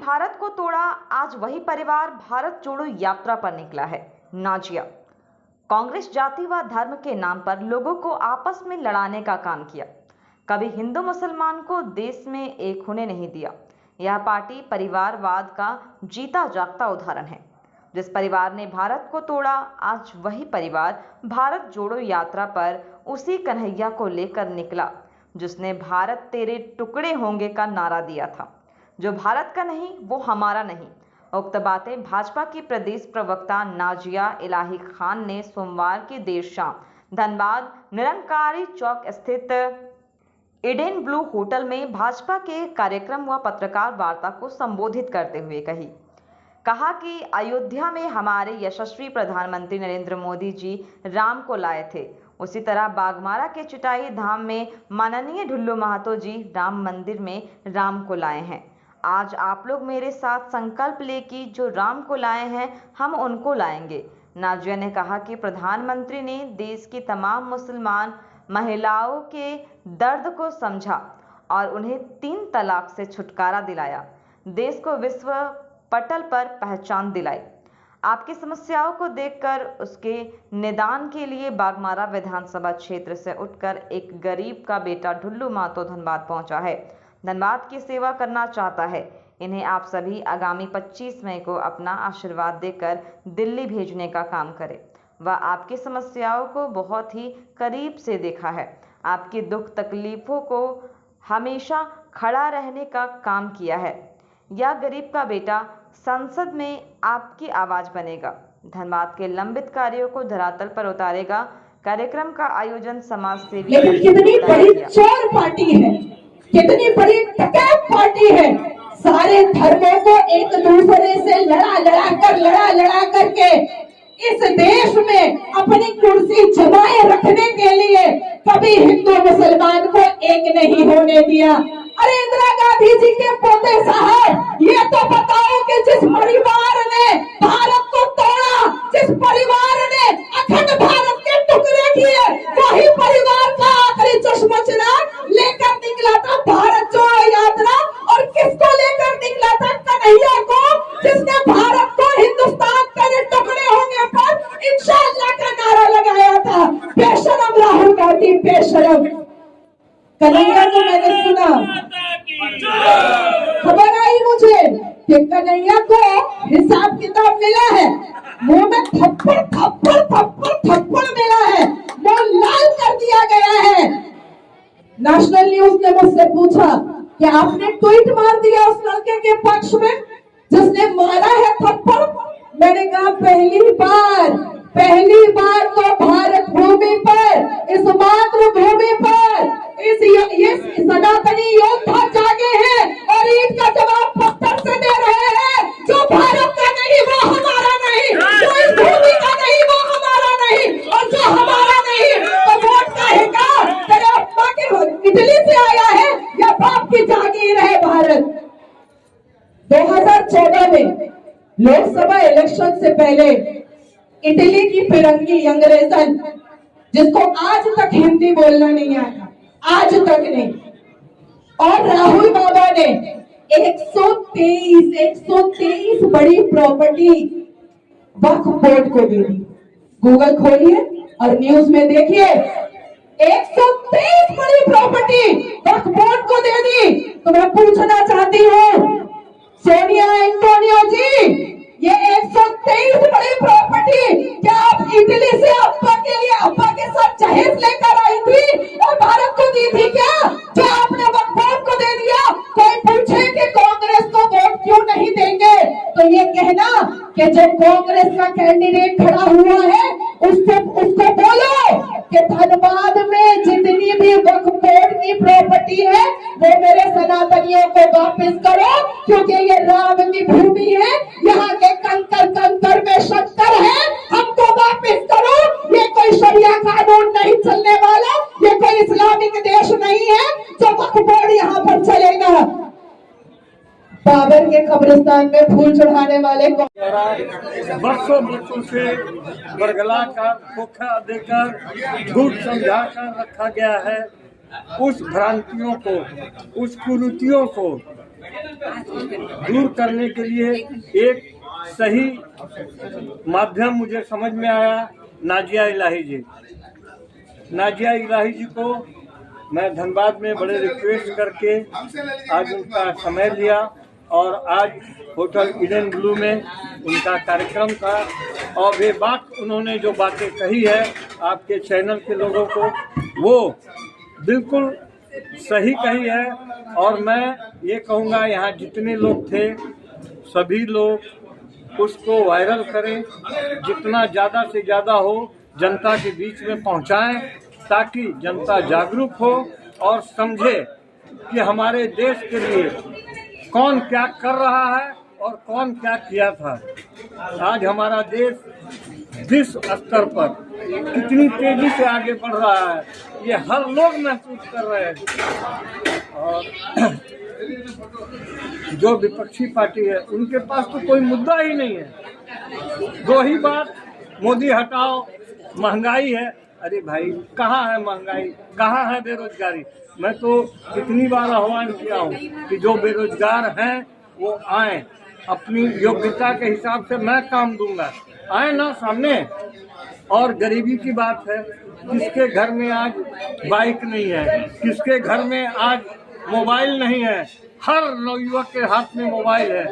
भारत को तोड़ा, आज वही परिवार भारत जोड़ो यात्रा पर निकला है। नाजिया। कांग्रेस जाति व धर्म के नाम पर लोगों को आपस में लड़ाने का काम किया, कभी हिंदू मुसलमान को देश में एक होने नहीं दिया। यह पार्टी परिवारवाद का जीता जागता उदाहरण है। जिस परिवार ने भारत को तोड़ा, आज वही परिवार भारत जोड़ो यात्रा पर उसी कन्हैया को लेकर निकला जिसने भारत तेरे टुकड़े होंगे का नारा दिया था। जो भारत का नहीं वो हमारा नहीं। उक्त बातें भाजपा की प्रदेश प्रवक्ता नाजिया इलाही खान ने सोमवार की देर शाम धनबाद निरंकारी चौक स्थित ईडेन ब्लू होटल में भाजपा के कार्यक्रम व पत्रकार वार्ता को संबोधित करते हुए कहा कि अयोध्या में हमारे यशस्वी प्रधानमंत्री नरेंद्र मोदी जी राम को लाए थे, उसी तरह बागमारा के चिटाई धाम में माननीय ढुल्लू महतो जी राम मंदिर में राम को लाए हैं। आज आप लोग मेरे साथ संकल्प ले कि जो राम को लाए हैं हम उनको लाएंगे। नाजिया ने कहा कि प्रधानमंत्री ने देश की तमाम मुसलमान महिलाओं के दर्द को समझा और उन्हें 3 तलाक से छुटकारा दिलाया, देश को विश्व पटल पर पहचान दिलाई। आपकी समस्याओं को देखकर उसके निदान के लिए बागमारा विधानसभा क्षेत्र से उठकर एक गरीब का बेटा ढुल्लू महतो धनबाद पहुंचा है। धनबाद की सेवा करना चाहता है। इन्हें आप सभी आगामी 25 मई को अपना आशीर्वाद देकर दिल्ली भेजने का काम करें। वह आपकी समस्याओं को बहुत ही करीब से देखा है, आपकी दुख तकलीफों को हमेशा खड़ा रहने का काम किया है। यह गरीब का बेटा संसद में आपकी आवाज बनेगा, धनबाद के लंबित कार्यों को धरातल पर उतारेगा। कार्यक्रम का आयोजन समाज सेवी लेकिन कितनी बड़ी चोर पार्टी है, कितनी बड़ी डकैत पार्टी है। सारे धर्मों को एक दूसरे से लड़ा करके इस देश में अपनी कुर्सी जमाए रखने के लिए कभी हिंदू मुसलमान को एक नहीं होने दिया। अरे इंदिरा गांधी जी के पोते साहब, ये तो बताओ कि जिस परिवार ने भारत को तोड़ा, जिस परिवार ने अखंड भारत के टुकड़े किए, वही परिवार का आखिरी चश्मचराग लेकर निकला था भारत जोड़ो यात्रा। और किसको लेकर निकला था? कन्हैया को, जिसने भारत को हिंदुस्तान तेरे टुकड़े होने पर इंशाअल्लाह का नारा लगाया था। बेशरम राहुल गांधी, बेशरम। कन्हैया को मैंने सुना, खबर आई मुझे कि कन्हैया को हिसाब किताब मिला है, मुंह में थप्पड़ मिला है, मुंह लाल कर दिया गया है। नेशनल न्यूज ने मुझसे पूछा कि आपने ट्वीट मार दिया उस लड़के के पक्ष में जिसने मारा है थप्पड़। मैंने कहा पहली बार तो भारत भूमि पर, इस मातृभूमि पर ये सनातनी योद्धा जागे हैं और इनका जवाब पत्थर से दे रहे हैं। जो भारत का नहीं वो हमारा नहीं, जो इस भूमि का नहीं वो हमारा नहीं, और जो हमारा नहीं तो वोट कहेगा। तेरे अप्पा के इटली से आया है या बाप की जागीर है भारत। 2014 में लोकसभा इलेक्शन से पहले इटली की फिरंगी अंग्रेजन, जिसको आज तक हिंदी बोलना नहीं आता, आज तक नहीं, और राहुल बाबा ने 123 बड़ी प्रॉपर्टी वक्फ बोर्ड को दे दी। गूगल खोलिए और न्यूज में देखिए, 123 बड़ी प्रॉपर्टी वक्फ बोर्ड को दे दी। तो मैं पूछना चाहती हूँ सोनिया एंटोनियो जी, ये 123 बड़ी प्रॉपर्टी क्या आप इटली से अप्पा के साथ जहेज लेकर आई थी और भारत को दी थी क्या? जो आपने वक्फ बोर्ड को दे दिया। कोई पूछे कि कांग्रेस को वोट क्यों नहीं देंगे, तो ये कहना कि जो कांग्रेस का कैंडिडेट खड़ा हुआ है उसको बोलो कि धनबाद में जितनी भी वक्फ बोर्ड की प्रॉपर्टी है वो मेरे सनातनियों को वापस करो, क्योंकि ये राम की भूमि है, यहाँ के कंकर में शक्कर है, हमको वापस करो। ये कोई शरिया कानून नहीं चलने वाला, ये कोई इस्लामिक देश नहीं है जो वक्फ बोर्ड यहाँ पर चलेगा। बाबर के कब्रिस्तान में फूल चढ़ाने वाले को बरसों से बरगला का धोखा देकर झूठ समझा कर रखा गया है। उस भ्रांतियों को, उस कुरीतियों को दूर करने के लिए एक सही माध्यम मुझे समझ में आया, नाजिया इलाही जी। नाजिया इलाही जी को मैं धनबाद में बड़े रिक्वेस्ट करके आज उनका समय लिया और आज होटल ईडन ब्लू में उनका कार्यक्रम था और वे बात उन्होंने जो बातें कही है आपके चैनल के लोगों को, वो बिल्कुल सही कही है। और मैं ये कहूँगा यहाँ जितने लोग थे सभी लोग उसको वायरल करें, जितना ज़्यादा से ज़्यादा हो जनता के बीच में पहुँचाएं ताकि जनता जागरूक हो और समझे कि हमारे देश के लिए कौन क्या कर रहा है और कौन क्या किया था। आज हमारा देश विश्व स्तर पर कितनी तेजी से आगे बढ़ रहा है, ये हर लोग महसूस कर रहे हैं। और जो विपक्षी पार्टी है उनके पास तो कोई मुद्दा ही नहीं है। दो ही बात, मोदी हटाओ, महंगाई है। अरे भाई, कहाँ है महंगाई, कहाँ है बेरोजगारी? मैं तो कितनी बार आह्वान किया हूँ कि जो बेरोजगार हैं वो आए, अपनी योग्यता के हिसाब से मैं काम दूंगा, आए ना सामने। और गरीबी की बात है, किसके घर में आज बाइक नहीं है, किसके घर में आज मोबाइल नहीं है? हर नवयुवक के हाथ में मोबाइल है।